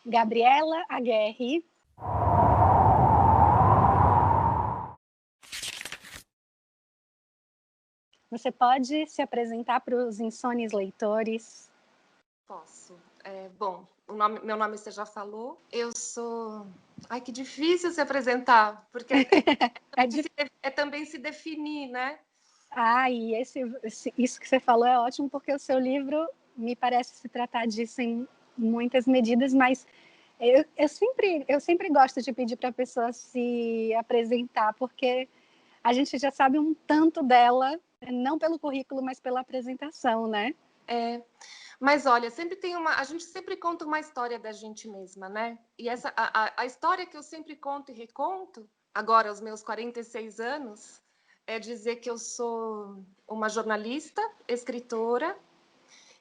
Gabriela Aguerre. Você pode se apresentar para os insones leitores? Posso. Bom, meu nome você já falou. Eu sou... Ai, que difícil se apresentar, porque é também se definir, né? E isso que você falou é ótimo, porque o seu livro me parece se tratar disso em muitas medidas, mas eu sempre gosto de pedir para a pessoa se apresentar, porque a gente já sabe um tanto dela, não pelo currículo, mas pela apresentação, né? Mas olha, a gente sempre conta uma história da gente mesma, né? E a história que eu sempre conto e reconto, agora aos meus 46 anos, é dizer que eu sou uma jornalista, escritora,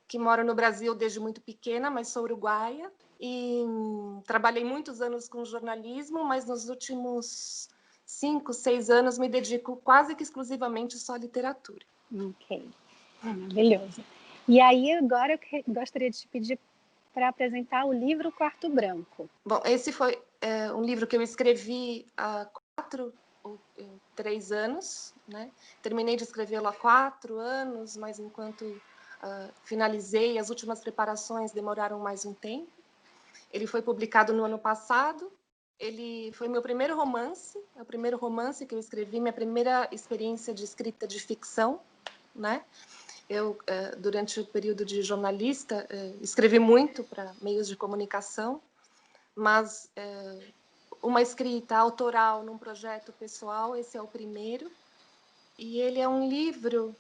que moro no Brasil desde muito pequena, mas sou uruguaia. E trabalhei muitos anos com jornalismo, mas nos últimos 5, 6 anos me dedico quase que exclusivamente só à literatura. Ok, maravilhoso. E aí agora eu gostaria de te pedir para apresentar o livro Quarto Branco. Bom, esse foi um livro que eu escrevi há 4 ou 3 anos, né? Terminei de escrevê-lo há 4 anos, mas enquanto finalizei, as últimas preparações demoraram mais um tempo. Ele foi publicado no ano passado. Ele foi meu primeiro romance, é o primeiro romance que eu escrevi, minha primeira experiência de escrita de ficção, né? Eu, durante o período de jornalista, escrevi muito para meios de comunicação, mas uma escrita autoral num projeto pessoal, esse é o primeiro. E ele é um livro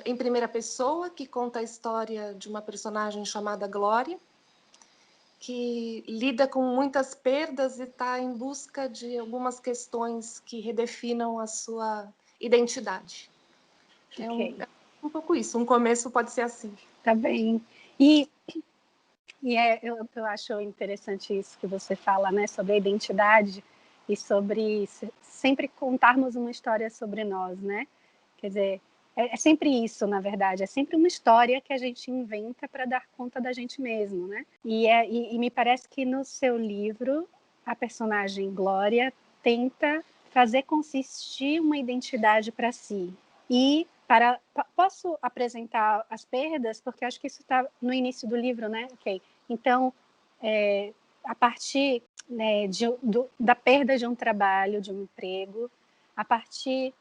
em primeira pessoa que conta a história de uma personagem chamada Glória, que lida com muitas perdas e está em busca de algumas questões que redefinam a sua identidade. Okay. É um pouco isso, um começo pode ser assim. Tá bem. Eu acho interessante isso que você fala, né, sobre a identidade e sobre sempre contarmos uma história sobre nós, né? Quer dizer, é sempre isso, na verdade, é sempre uma história que a gente inventa para dar conta da gente mesmo, né? E me parece que no seu livro, a personagem Glória tenta fazer consistir uma identidade para si. E posso apresentar as perdas, porque acho que isso está no início do livro, né? Ok. Então, a partir, né, da perda de um trabalho, de um emprego, a partir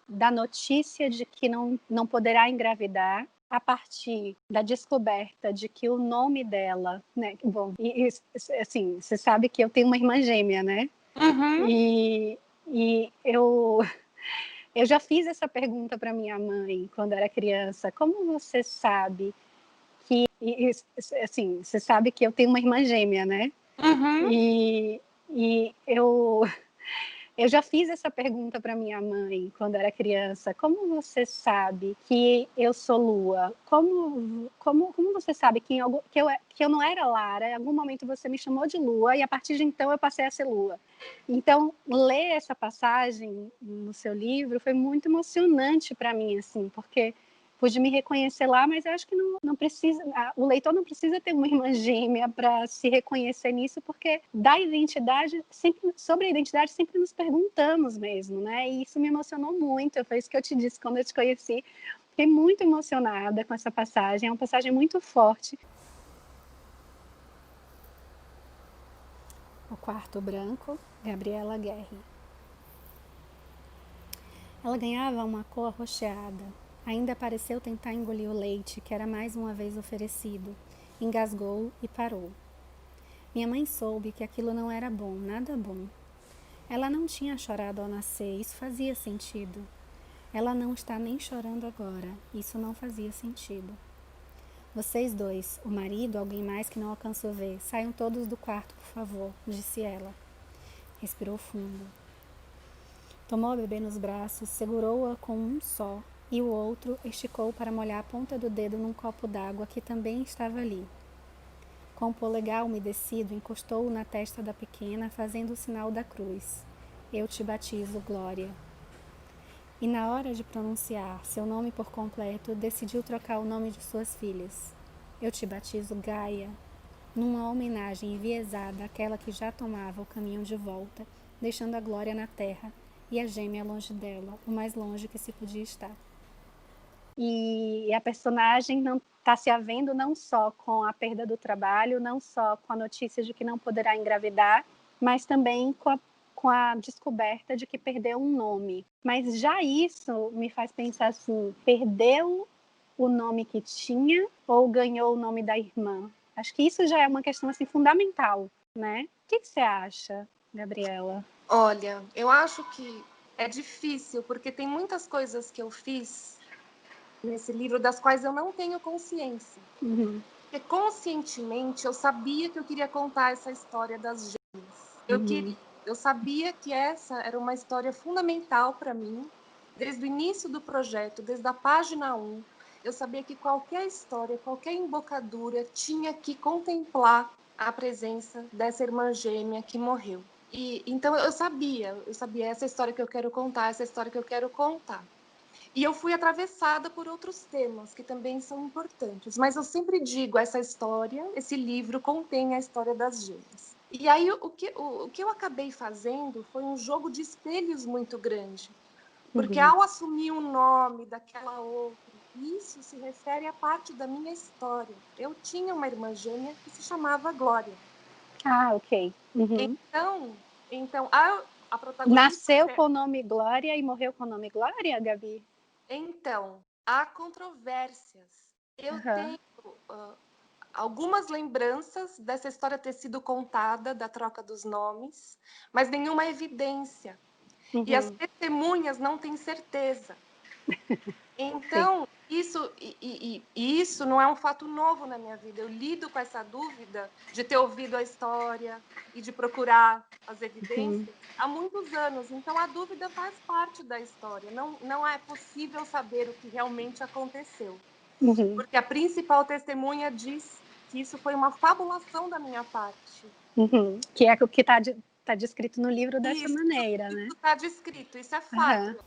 da notícia de que não poderá engravidar, a partir da descoberta de que o nome dela, né, bom, assim, você sabe que eu tenho uma irmã gêmea, né? Uhum. E eu já fiz essa pergunta para minha mãe quando era criança. Como você sabe que, assim, você sabe que eu tenho uma irmã gêmea, né? Uhum. E eu já fiz essa pergunta para minha mãe quando era criança. Como você sabe que eu sou Lua? Como você sabe que eu não era Lara? Em algum momento você me chamou de Lua e a partir de então eu passei a ser Lua. Então, ler essa passagem no seu livro foi muito emocionante para mim, assim, porque pude me reconhecer lá, mas eu acho que não precisa, o leitor não precisa ter uma irmã gêmea para se reconhecer nisso, porque sobre a identidade sempre nos perguntamos mesmo, né? E isso me emocionou muito, foi isso que eu te disse quando eu te conheci. Fiquei muito emocionada com essa passagem, é uma passagem muito forte. O Quarto Branco, Gabriela Aguerre. Ela ganhava uma cor arroxeada. Ainda pareceu tentar engolir o leite, que era mais uma vez oferecido. Engasgou e parou. Minha mãe soube que aquilo não era bom, nada bom. Ela não tinha chorado ao nascer, isso fazia sentido. Ela não está nem chorando agora, isso não fazia sentido. Vocês dois, o marido, alguém mais que não alcançou ver, saiam todos do quarto, por favor, disse ela. Respirou fundo. Tomou a bebê nos braços, segurou-a com um só e o outro esticou para molhar a ponta do dedo num copo d'água que também estava ali. Com o polegar umedecido, encostou-o na testa da pequena, fazendo o sinal da cruz. Eu te batizo, Glória. E na hora de pronunciar seu nome por completo, decidiu trocar o nome de suas filhas. Eu te batizo, Gaia. numa homenagem enviesada àquela que já tomava o caminho de volta, deixando a Glória na terra e a gêmea longe dela, o mais longe que se podia estar. E a personagem não está se havendo não só com a perda do trabalho, não só com a notícia de que não poderá engravidar, mas também com a descoberta de que perdeu um nome. Mas já isso me faz pensar assim, perdeu o nome que tinha ou ganhou o nome da irmã? Acho que isso já é uma questão assim fundamental, né? O que você acha, Gabriela? Olha, eu acho que é difícil, porque tem muitas coisas que eu fiz nesse livro das quais eu não tenho consciência. Uhum. Porque conscientemente eu sabia que eu queria contar essa história das gêmeas. Eu sabia que essa era uma história fundamental para mim, desde o início do projeto, desde a página 1. Eu sabia que qualquer história, qualquer embocadura tinha que contemplar a presença dessa irmã gêmea que morreu. E então eu sabia essa história que eu quero contar, essa história que eu quero contar. E eu fui atravessada por outros temas que também são importantes, mas eu sempre digo, essa história, esse livro contém a história das gêmeas. E aí o que eu acabei fazendo foi um jogo de espelhos muito grande, porque ao assumir o nome daquela outra, isso se refere à parte da minha história. Eu tinha uma irmã gêmea que se chamava Glória. Ah, ok. Uhum. Então a protagonista... Nasceu com o nome Glória e morreu com o nome Glória, Gabi? Então, há controvérsias. Eu Uhum. tenho algumas lembranças dessa história ter sido contada, da troca dos nomes, mas nenhuma evidência. E as Uhum. testemunhas não têm certeza. Sim. Então, isso não é um fato novo na minha vida. Eu lido com essa dúvida de ter ouvido a história e de procurar as evidências há muitos anos. Então, a dúvida faz parte da história. Não é possível saber o que realmente aconteceu. Uhum. Porque a principal testemunha diz que isso foi uma fabulação da minha parte. Uhum. Que é o que tá descrito no livro dessa Isso maneira, né? está descrito, isso é Uhum. fato.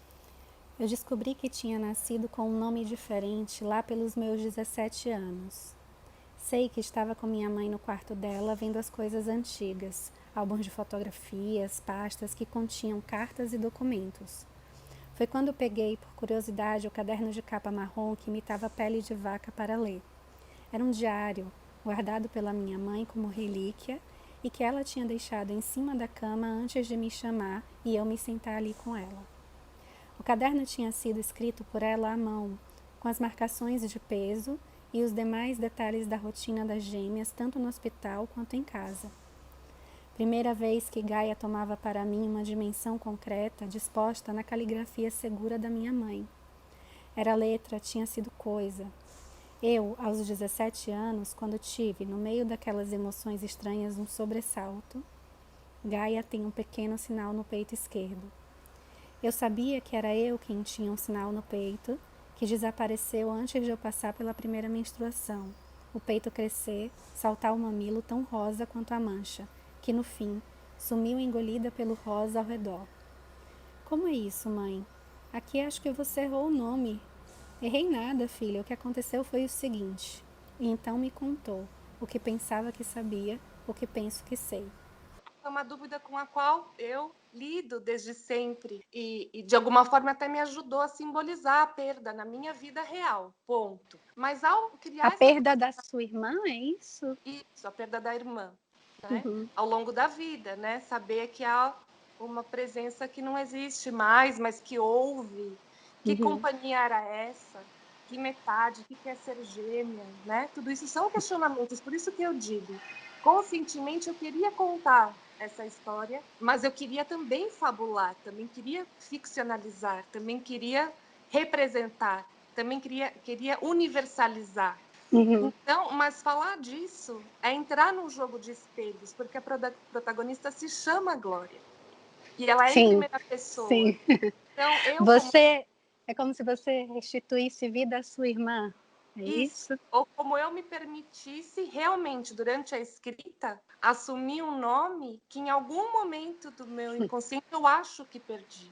Eu descobri que tinha nascido com um nome diferente lá pelos meus 17 anos. Sei que estava com minha mãe no quarto dela vendo as coisas antigas, álbuns de fotografias, pastas que continham cartas e documentos. Foi quando peguei, por curiosidade, o caderno de capa marrom que imitava pele de vaca para ler. Era um diário, guardado pela minha mãe como relíquia e que ela tinha deixado em cima da cama antes de me chamar e eu me sentar ali com ela. O caderno tinha sido escrito por ela à mão, com as marcações de peso e os demais detalhes da rotina das gêmeas, tanto no hospital quanto em casa. Primeira vez que Gaia tomava para mim uma dimensão concreta, disposta na caligrafia segura da minha mãe. Era letra, tinha sido coisa. Eu, aos 17 anos, quando tive, no meio daquelas emoções estranhas, um sobressalto, Gaia tem um pequeno sinal no peito esquerdo. Eu sabia que era eu quem tinha um sinal no peito, que desapareceu antes de eu passar pela primeira menstruação. O peito crescer, saltar o mamilo tão rosa quanto a mancha, que no fim sumiu engolida pelo rosa ao redor. Como é isso, mãe? Aqui acho que você errou o nome. Errei nada, filha. O que aconteceu foi o seguinte. E então me contou o que pensava que sabia, o que penso que sei. É uma dúvida com a qual eu lido desde sempre e de alguma forma até me ajudou a simbolizar a perda na minha vida real, ponto. Mas ao A criar essa perda da sua irmã, é isso? a perda da irmã, né? Uhum. Ao longo da vida, né? Saber que há uma presença que não existe mais, mas que houve. Que Uhum. companhia era essa? Que metade? O que quer ser gêmea? Né? Tudo isso são questionamentos. Por isso que eu digo, conscientemente eu queria contar essa história, mas eu queria também fabular, também queria ficcionalizar, também queria representar, também queria universalizar. Uhum. Então, mas falar disso é entrar num jogo de espelhos, porque a protagonista se chama Glória e ela é em Sim, primeira pessoa. sim. Então, eu como Você é como se você restituísse vida à sua irmã. É isso, isso? ou como eu me permitisse realmente durante a escrita assumir um nome que em algum momento do meu inconsciente eu acho que perdi.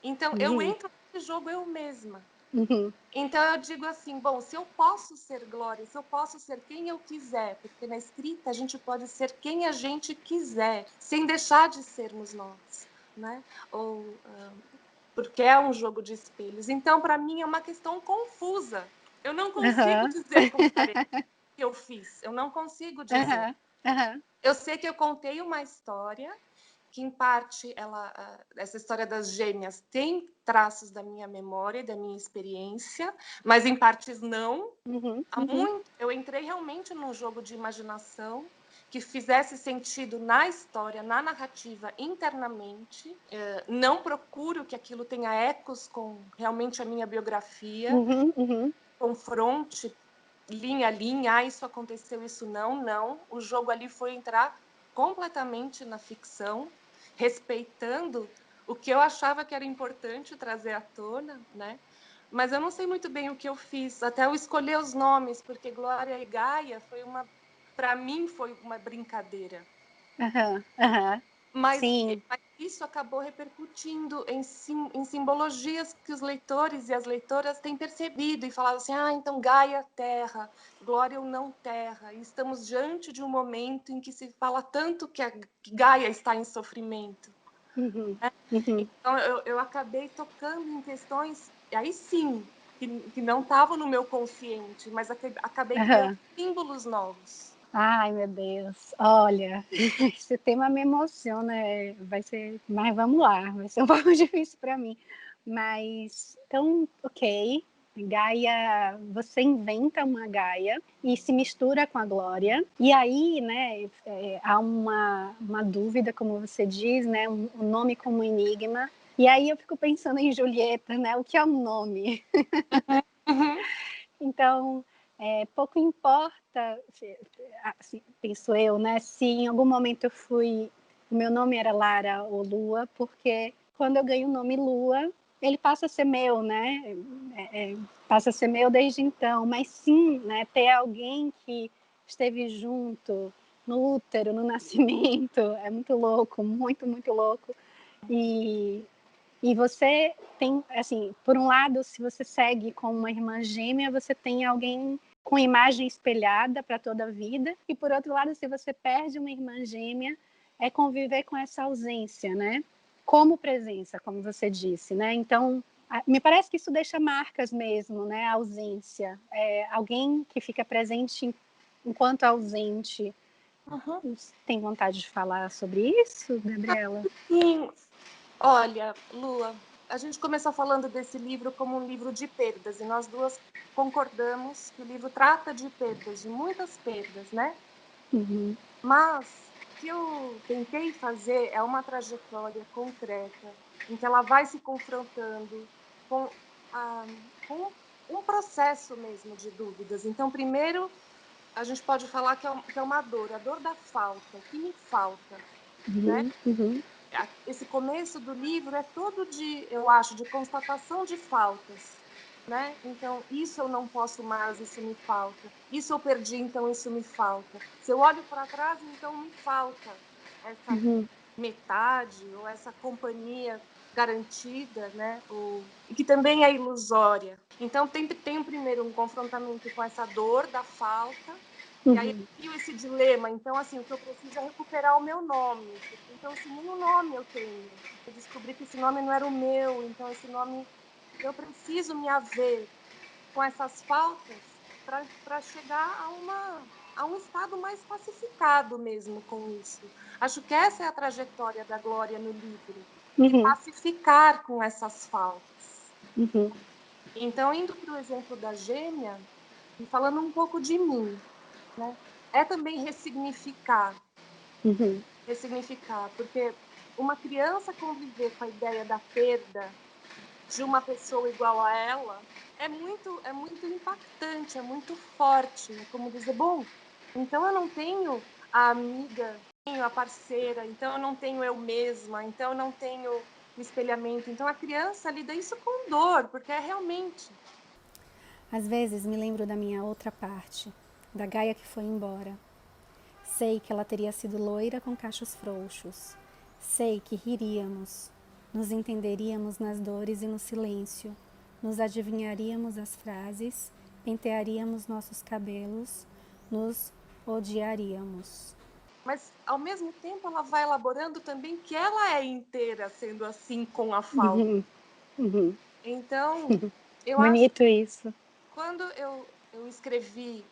Então, eu Uhum. entro nesse jogo eu mesma. Uhum. Então eu digo assim, bom, se eu posso ser Glória, se eu posso ser quem eu quiser, porque na escrita a gente pode ser quem a gente quiser, sem deixar de sermos nós, né? Ou porque é um jogo de espelhos. Então, para mim, é uma questão confusa. Eu não consigo Aham. dizer com clareza o que eu fiz. Eu não consigo dizer. Aham. Aham. Eu sei que eu contei uma história que, em parte, essa história das gêmeas tem traços da minha memória e da minha experiência, mas, em partes, não. Uhum. Uhum. Eu entrei realmente num jogo de imaginação que fizesse sentido na história, na narrativa, internamente. Não procuro que aquilo tenha ecos com realmente a minha biografia, Uhum. Uhum. confronte linha a linha, isso aconteceu, isso não, não. O jogo ali foi entrar completamente na ficção, respeitando o que eu achava que era importante trazer à tona, né? Mas eu não sei muito bem o que eu fiz, até eu escolher os nomes, porque Glória e Gaia para mim foi uma brincadeira. Aham. Aham. Mas Sim. isso acabou repercutindo em simbologias que os leitores e as leitoras têm percebido e falado assim, então Gaia terra, Glória ou não terra. E estamos diante de um momento em que se fala tanto que Gaia está em sofrimento. Uhum. Né? Uhum. Então eu acabei tocando em questões, aí sim, que não estavam no meu consciente, mas acabei criando Aham. símbolos novos. Ai, meu Deus. Olha, esse tema me emociona, vai ser, mas vamos lá, vai ser um pouco difícil para mim. Mas, então, ok, Gaia, você inventa uma Gaia e se mistura com a Glória. E aí, né, há uma dúvida, como você diz, né, um nome como enigma. E aí eu fico pensando em Julieta, né, o que é um nome? Uhum. Então, pouco importa, assim, penso eu, né, se em algum momento o meu nome era Lara ou Lua, porque quando eu ganho o nome Lua, ele passa a ser meu, né, passa a ser meu desde então, mas sim, né, ter alguém que esteve junto no útero, no nascimento, é muito louco, muito, muito louco, e você tem, assim, por um lado, se você segue com uma irmã gêmea, você tem alguém com imagem espelhada para toda a vida, e por outro lado, se você perde uma irmã gêmea, é conviver com essa ausência, né? Como presença, como você disse, né? Então, me parece que isso deixa marcas mesmo, né? A ausência. Alguém que fica presente enquanto ausente. Uhum. Tem vontade de falar sobre isso, Gabriela? Sim. Olha, Lua, a gente começou falando desse livro como um livro de perdas, e nós duas concordamos que o livro trata de perdas, de muitas perdas, né? Uhum. Mas o que eu tentei fazer é uma trajetória concreta, em que ela vai se confrontando com, a, com um processo mesmo de dúvidas. Então, primeiro, a gente pode falar que é uma dor, a dor da falta, o que me falta, né? Uhum. Uhum. Esse começo do livro é todo eu acho, de constatação de faltas, né? Então, isso eu não posso mais, isso me falta. Isso eu perdi, então isso me falta. Se eu olho para trás, então me falta essa Uhum. metade ou essa companhia garantida, né? E que também é ilusória. Então, tem primeiro um confrontamento com essa dor da falta, e aí Uhum. eu esse dilema. Então, assim, o que eu preciso é recuperar o meu nome, porque então, se nem o nome eu tenho, eu descobri que esse nome não era o meu, então esse nome eu preciso me haver com essas faltas para chegar a um estado mais pacificado mesmo com isso. Acho que essa é a trajetória da Glória no livro, se Uhum. pacificar com essas faltas. Uhum. Então, indo para o exemplo da gêmea, e falando um pouco de mim, né? É também ressignificar, Uhum. porque uma criança conviver com a ideia da perda de uma pessoa igual a ela é muito impactante, é muito forte. É como dizer, bom, então eu não tenho a amiga, tenho a parceira, então eu não tenho eu mesma, então eu não tenho o espelhamento. Então a criança lida isso com dor, porque é realmente. Às vezes me lembro da minha outra parte, da Gaia que foi embora. Sei que ela teria sido loira com cachos frouxos. Sei que riríamos, nos entenderíamos nas dores e no silêncio, nos adivinharíamos as frases, pentearíamos nossos cabelos, nos odiaríamos. Mas, ao mesmo tempo, ela vai elaborando também que ela é inteira, sendo assim, com a falta. Então, eu Bonito acho isso. quando eu escrevi,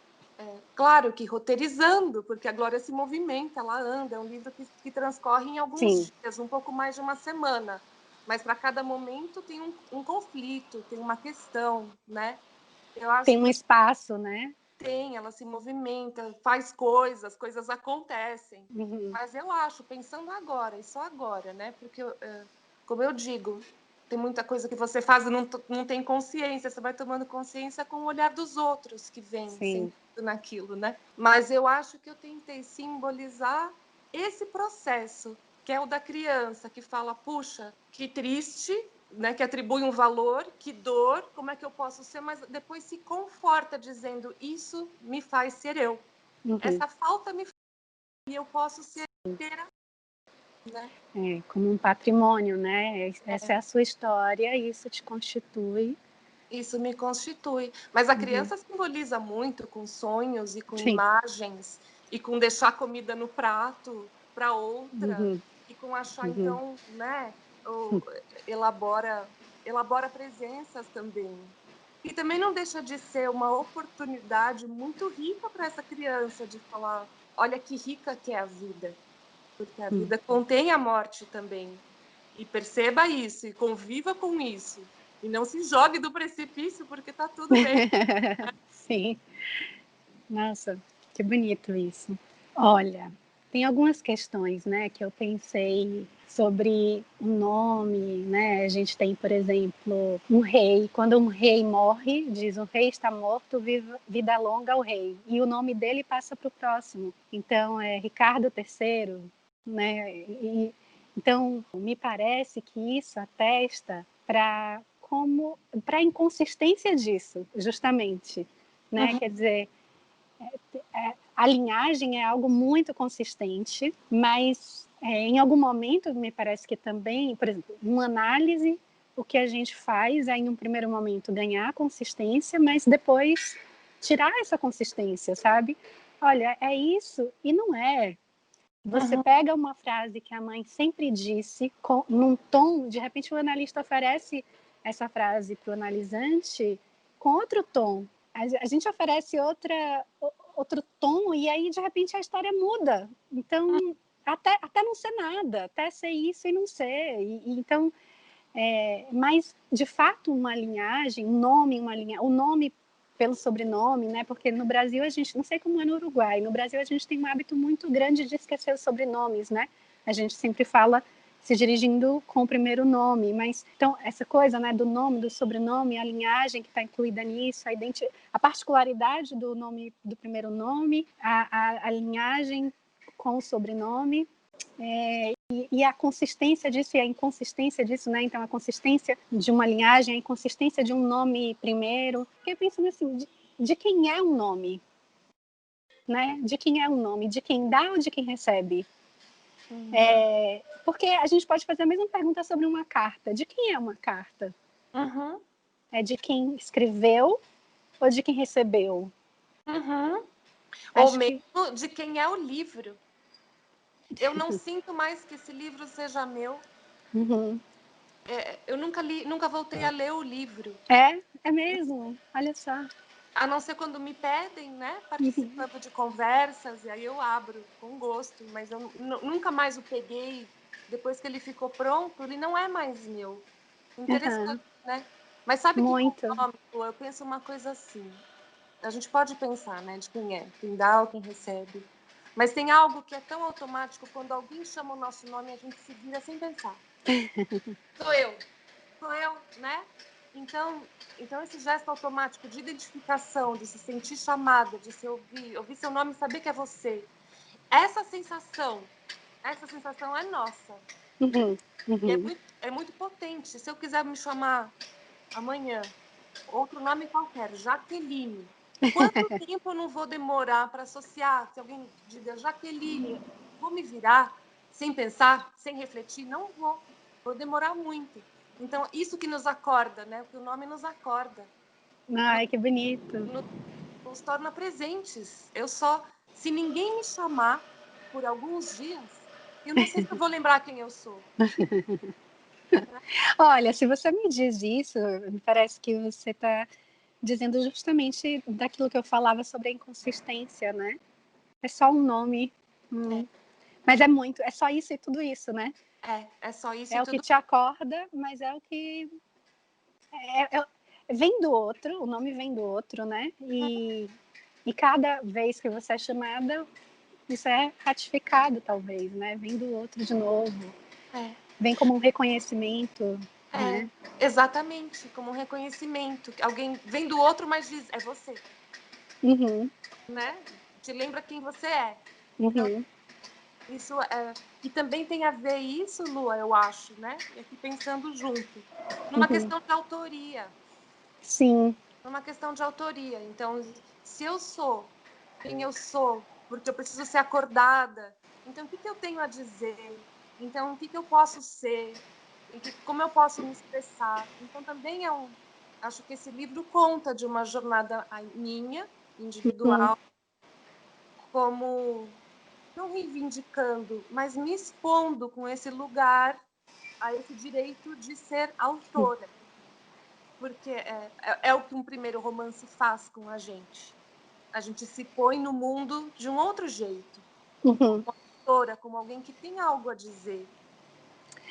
claro que roteirizando, porque a Glória se movimenta, ela anda, é um livro que transcorre em alguns dias, um pouco mais de uma semana, mas para cada momento tem um conflito, tem uma questão, né? Eu acho tem um espaço, né? Tem, ela se movimenta, faz coisas acontecem, mas eu acho, pensando agora, e só agora, né? Porque, como eu digo, tem muita coisa que você faz e não tem consciência, você vai tomando consciência com o olhar dos outros que vem sentindo naquilo, né? Mas eu acho que eu tentei simbolizar esse processo, que é o da criança, que fala, puxa, que triste, né, que atribui um valor, que dor, como é que eu posso ser, mas depois se conforta dizendo, isso me faz ser eu. Essa falta me faz e eu posso ser inteira. Né? Como um patrimônio, né? Essa é a sua história, isso te constitui. Isso me constitui. Mas a criança simboliza muito com sonhos e com imagens, e com deixar comida no prato para outra, e com achar, então, né, elabora presenças também. E também não deixa de ser uma oportunidade muito rica para essa criança de falar, olha que rica que é a vida, porque a vida contém a morte também. E perceba isso, e conviva com isso. E não se jogue do precipício, porque tá tudo bem. Sim. Nossa, que bonito isso. Olha, tem algumas questões, né, que eu pensei sobre o nome, né? A gente tem, por exemplo, um rei. Quando um rei morre, diz: "O rei está morto, vida longa ao rei". E o nome dele passa para o próximo. Então, é Ricardo III, né? Então, me parece que isso atesta para a inconsistência disso, justamente, né? Quer dizer, a linhagem é algo muito consistente, mas em algum momento me parece que também, por exemplo, uma análise, o que a gente faz é, em um primeiro momento, ganhar consistência, mas depois tirar essa consistência, sabe? Olha, é isso e não é. Você pega uma frase que a mãe sempre disse, num tom, de repente o analista oferece essa frase para o analisante com outro tom. A gente oferece outro tom e aí, de repente, a história muda. Então, até não ser nada, até ser isso e não ser. Então, mas, de fato, uma linhagem, um nome, o nome pelo sobrenome, né? Porque no Brasil a gente, não sei como é no Uruguai, no Brasil a gente tem um hábito muito grande de esquecer os sobrenomes, né? A gente sempre fala se dirigindo com o primeiro nome, mas então essa coisa, né, do nome, do sobrenome, a linhagem que está incluída nisso, a particularidade do nome, do primeiro nome, a linhagem com o sobrenome. E a consistência disso e a inconsistência disso, né? Então, a consistência de uma linhagem, a inconsistência de um nome primeiro. Fiquei pensando assim, de quem é um nome? Né? De quem é um nome? De quem dá ou de quem recebe? Porque a gente pode fazer a mesma pergunta sobre uma carta. De quem é uma carta? É de quem escreveu ou de quem recebeu? Ou mesmo de quem é o livro. Eu não sinto mais que esse livro seja meu. Eu nunca voltei a ler o livro. É mesmo? Olha só. A não ser quando me pedem, né, participando de conversas, e aí eu abro com gosto, mas eu nunca mais o peguei. Depois que ele ficou pronto, ele não é mais meu. Interessante, né? Mas sabe que com o nome, eu penso uma coisa assim. A gente pode pensar, né, de quem é, quem dá ou quem recebe. Mas tem algo que é tão automático, quando alguém chama o nosso nome, a gente se vira sem pensar. Sou eu, né? Então esse gesto automático de identificação, de se sentir chamada, de se ouvir seu nome e saber que é você, essa sensação é nossa. E é muito potente. Se eu quiser me chamar amanhã, outro nome qualquer, Jaqueline, quanto tempo eu não vou demorar para associar? Se alguém diga Jaqueline, vou me virar sem pensar, sem refletir? Não vou. Vou demorar muito. Então, isso que nos acorda, né? Que o nome nos acorda. Ai, que bonito. Nos torna presentes. Se ninguém me chamar por alguns dias, eu não sei se eu vou lembrar quem eu sou. Olha, se você me diz isso, me parece que você está dizendo justamente daquilo que eu falava sobre a inconsistência, né? É só um nome, mas é só isso e tudo isso, né? É só isso É e o que tudo. te acorda, mas é o que vem do outro, o nome vem do outro, né? E cada vez que você é chamada, isso é ratificado, talvez, né? Vem do outro de novo. Vem como um reconhecimento, né? Exatamente, como um reconhecimento. Alguém vem do outro, mas diz, é você. Uhum. Né? Te lembra quem você é. Uhum. Então, isso e também tem a ver isso, Lua, eu acho, né? E aqui pensando junto, numa questão de autoria. Sim. Numa questão de autoria. Então, se eu sou quem eu sou, porque eu preciso ser acordada, então o que eu tenho a dizer? Então, o que eu posso ser? Como eu posso me expressar? Então, também acho que esse livro conta de uma jornada minha, individual, como não reivindicando, mas me expondo com esse lugar, a esse direito de ser autora. Porque é o que um primeiro romance faz com a gente. A gente se põe no mundo de um outro jeito. Como autora, como alguém que tem algo a dizer.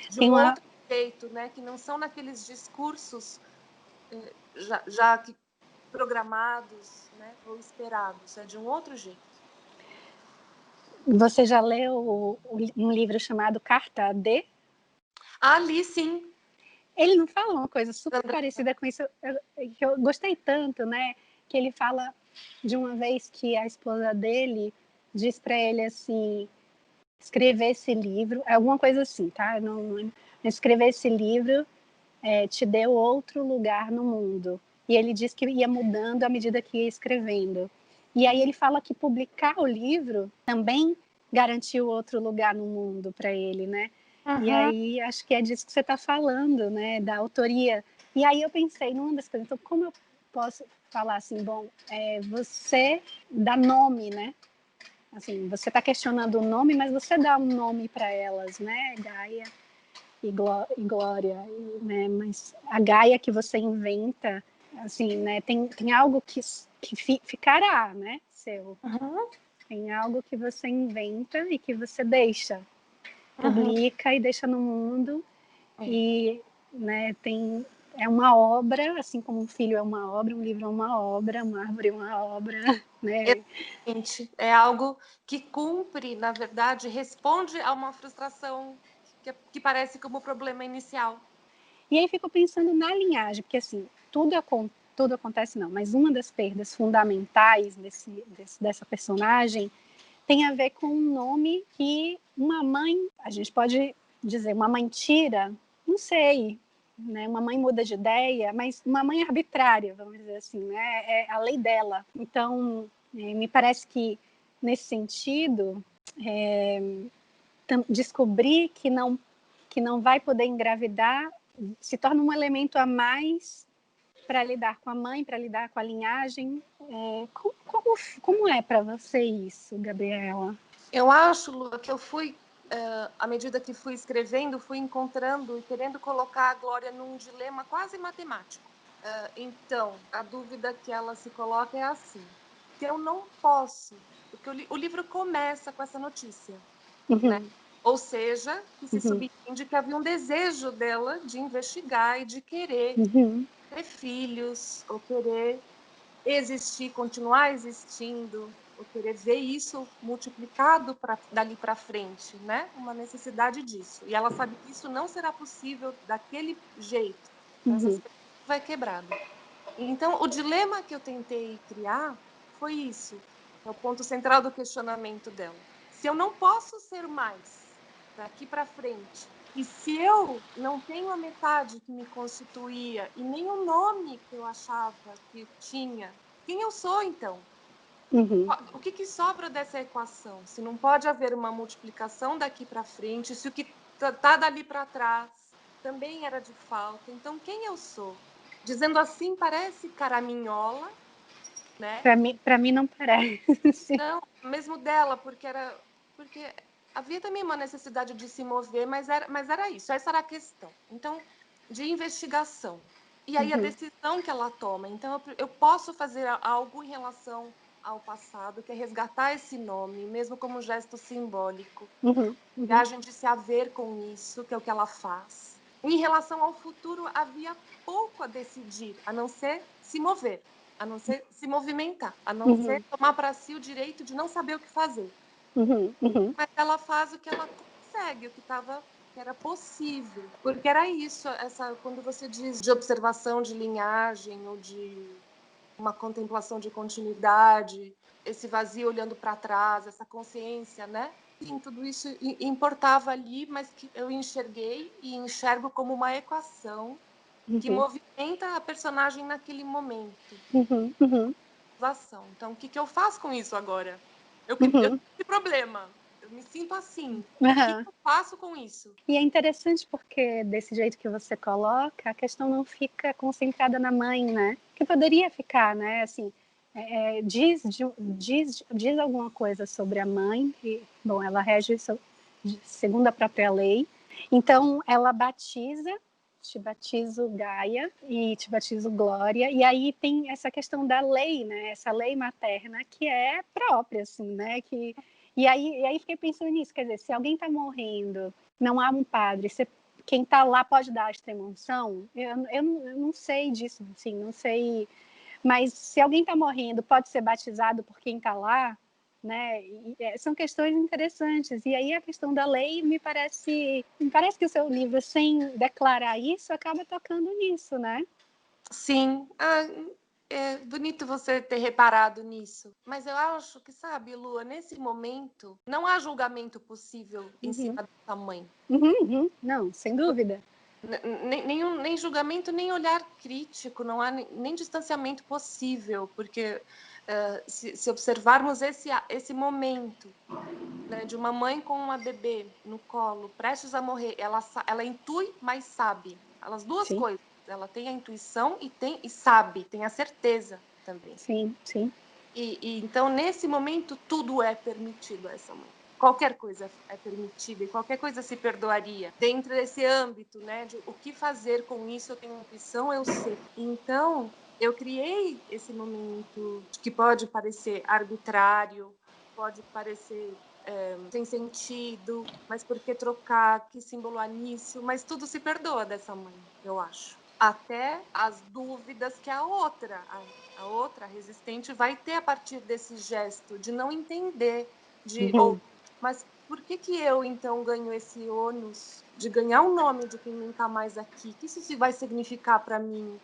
De um outro jeito, né? Que não são naqueles discursos já programados, né? Ou esperados. É de um outro jeito. Você já leu um livro chamado Carta a D? Ali, sim. Ele não fala uma coisa super parecida com isso, que eu gostei tanto, né? Que ele fala de uma vez que a esposa dele diz para ele assim, escrever esse livro, é alguma coisa assim, tá? Não escrever esse livro te deu outro lugar no mundo. E ele diz que ia mudando à medida que ia escrevendo. E aí ele fala que publicar o livro também garantiu outro lugar no mundo para ele, né? E aí acho que é disso que você está falando, né? Da autoria. E aí eu pensei numa das coisas, então como eu posso falar assim, bom, você dá nome, né? Assim, você está questionando o nome, mas você dá um nome para elas, né? Gaia e Glória, né? Mas a Gaia que você inventa, assim, né? Tem algo que ficará, né? Seu. Tem algo que você inventa e que você deixa, publica e deixa no mundo e, né? É uma obra, assim como um filho é uma obra, um livro é uma obra, uma árvore é uma obra, né? Exatamente. É algo que cumpre, na verdade, responde a uma frustração que parece como o problema inicial. E aí fico pensando na linhagem, porque assim, tudo acontece não, mas uma das perdas fundamentais dessa personagem tem a ver com um nome que uma mãe, a gente pode dizer, uma mãe tira, não sei, né? Uma mãe muda de ideia, mas uma mãe arbitrária, vamos dizer assim, né? É a lei dela. Então, me parece que nesse sentido, descobrir que não vai poder engravidar se torna um elemento a mais para lidar com a mãe, para lidar com a linhagem. Como é para você isso, Gabriela? Eu acho, Lua, que eu fui, à medida que fui escrevendo, fui encontrando e querendo colocar a Glória num dilema quase matemático. Então, a dúvida que ela se coloca é assim: se eu não posso, porque o livro começa com essa notícia, né? Ou seja, que se subentende que havia um desejo dela de investigar e de querer ter filhos, ou querer existir, continuar existindo, ou querer ver isso multiplicado dali para frente, né? Uma necessidade disso. E ela sabe que isso não será possível daquele jeito. Então, essa vai quebrada. Então, o dilema que eu tentei criar foi isso. É o ponto central do questionamento dela. Se eu não posso ser mais daqui para frente, e se eu não tenho a metade que me constituía e nem o nome que eu achava que tinha, quem eu sou então? O que sobra dessa equação? Se não pode haver uma multiplicação daqui para frente, se o que está dali para trás também era de falta. Então, quem eu sou? Dizendo assim, parece caraminhola, né? Para mim não parece. Não, mesmo dela, porque havia também uma necessidade de se mover, mas era isso, essa era a questão. Então, de investigação. E aí a decisão que ela toma. Então, eu posso fazer algo em relação ao passado, que é resgatar esse nome, mesmo como um gesto simbólico. Viagem de se haver com isso, que é o que ela faz. Em relação ao futuro, havia pouco a decidir, a não ser se mover, a não ser se movimentar, a não ser tomar para si o direito de não saber o que fazer. Mas ela faz o que ela consegue, o que era possível, porque era isso, quando você diz de observação de linhagem ou de uma contemplação de continuidade, esse vazio olhando para trás, essa consciência, né? Sim, tudo isso importava ali, mas que eu enxerguei e enxergo como uma equação que movimenta a personagem naquele momento. Então, o que eu faço com isso agora? Eu tenho esse problema, eu me sinto assim. O que eu faço com isso? E é interessante porque, desse jeito que você coloca, a questão não fica concentrada na mãe, né? Que poderia ficar, né? Assim, diz alguma coisa sobre a mãe, e, bom, ela rege segundo a própria lei. Então, ela batiza, te batizo Gaia e te batizo Glória, e aí tem essa questão da lei, né? Essa lei materna que é própria, assim, né? E aí fiquei pensando nisso, quer dizer, se alguém está morrendo, não há um padre, quem está lá pode dar a extrema-unção? Eu não sei disso, assim, não sei. Mas se alguém está morrendo, pode ser batizado por quem está lá, né? São questões interessantes. E aí a questão da lei me parece que o seu livro, sem declarar isso, acaba tocando nisso, né? Sim. É bonito você ter reparado nisso. Mas eu acho que, sabe, Lua, nesse momento, não há julgamento possível em cima dessa mãe. Não, sem dúvida. Nem julgamento, nem olhar crítico, não há nem distanciamento possível, porque se observarmos esse momento, né, de uma mãe com uma bebê no colo, prestes a morrer, ela intui, mas sabe. As duas Sim. coisas. Ela tem a intuição e sabe, tem a certeza também. Sim, sim. Então, nesse momento, tudo é permitido a essa mãe. Qualquer coisa é permitida e qualquer coisa se perdoaria. Dentro desse âmbito, né, de o que fazer com isso, eu tenho intuição, eu sei. Então, eu criei esse momento que pode parecer arbitrário, pode parecer sem sentido, mas por que trocar? Que símbolo há nisso? Mas tudo se perdoa dessa mãe, eu acho. Até as dúvidas que a outra resistente vai ter a partir desse gesto de não entender, mas por que eu então ganho esse ônus de ganhar o nome de quem não está mais aqui? O que isso vai significar para mim?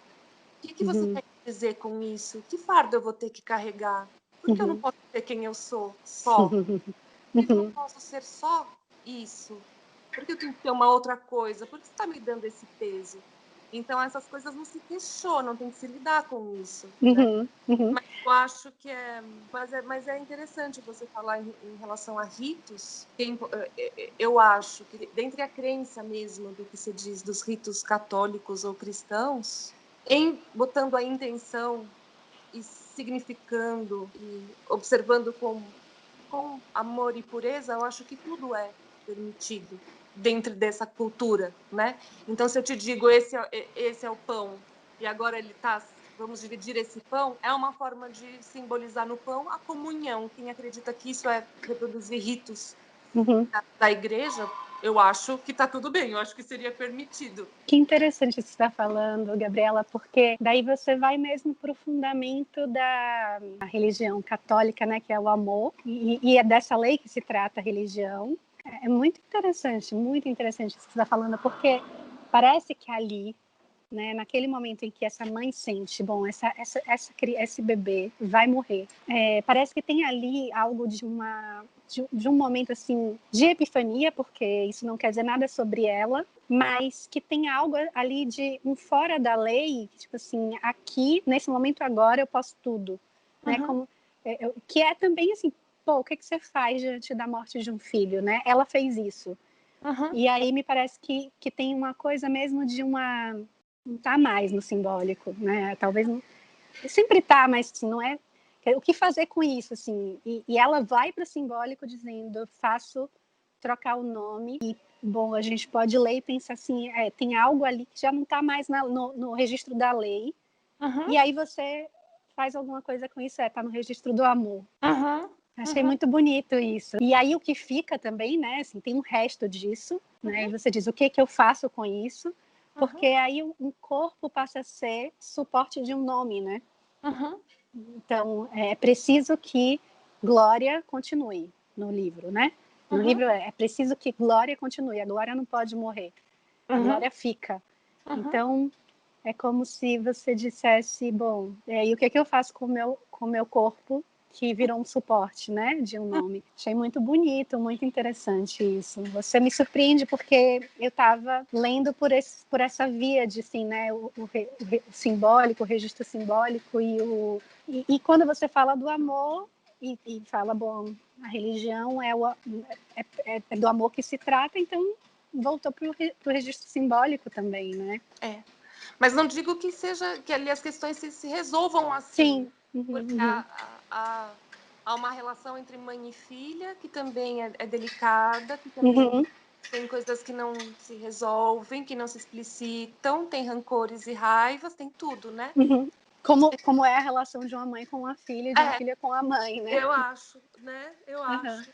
O que você quer dizer com isso? Que fardo eu vou ter que carregar? Por que eu não posso ser quem eu sou só? Por que eu não posso ser só isso? Por que eu tenho que ter uma outra coisa? Por que você está me dando esse peso? Então, essas coisas não se questionam, tem que se lidar com isso. Né? Mas eu acho que mas é interessante você falar em relação a ritos. Eu acho que, dentre a crença mesmo do que se diz dos ritos católicos ou cristãos, botando a intenção e significando e observando com amor e pureza, eu acho que tudo é permitido dentro dessa cultura, né? Então, se eu te digo esse é o pão e agora vamos dividir esse pão, é uma forma de simbolizar no pão a comunhão. Quem acredita que isso é reproduzir ritos da igreja, eu acho que está tudo bem, eu acho que seria permitido. Que interessante isso que você está falando, Gabriela, porque daí você vai mesmo para o fundamento da religião católica, né, que é o amor, e é dessa lei que se trata a religião. É muito interessante isso que você está falando, porque parece que ali, né, naquele momento em que essa mãe sente, bom, esse bebê vai morrer, parece que tem ali algo de um momento assim de epifania, porque isso não quer dizer nada sobre ela, mas que tem algo ali de um fora da lei, tipo assim, aqui nesse momento agora eu posso tudo, né? Que é também assim, pô, o que você faz diante da morte de um filho, né? Ela fez isso. Uhum. E aí me parece que tem uma coisa mesmo de uma... Não tá mais no simbólico, né? Talvez não... Sempre tá, mas assim, não é... O que fazer com isso, assim? E ela vai para o simbólico dizendo, faço trocar o nome. E, bom, a gente pode ler e pensar assim, tem algo ali que já não está mais no registro da lei. Uhum. E aí você faz alguma coisa com isso, tá no registro do amor. Uhum. Achei muito bonito isso. E aí o que fica também, né, assim, tem um resto disso, né, e você diz, o que eu faço com isso? Porque aí um corpo passa a ser suporte de um nome, né? Uhum. Então, é preciso que Glória continue no livro, né? No livro é preciso que Glória continue, a Glória não pode morrer, a Glória fica. Então, é como se você dissesse, bom, e o que eu faço com o meu corpo, que virou um suporte, né, de um nome. Achei muito bonito, muito interessante isso. Você me surpreende porque eu estava lendo por essa via de, assim, né, o simbólico, o registro simbólico e quando você fala do amor e fala, bom, a religião é do amor que se trata, então voltou para o registro simbólico também, né? Mas não digo que seja que ali as questões se resolvam assim. Sim. Uhum, porque uhum. há uma relação entre mãe e filha que também é delicada, que Uhum. também tem coisas que não se resolvem, que não se explicitam, tem rancores e raivas, tem tudo, né? Uhum. Como é a relação de uma mãe com uma filha e de uma filha com a mãe, né? Eu acho, né? Eu Uhum. acho.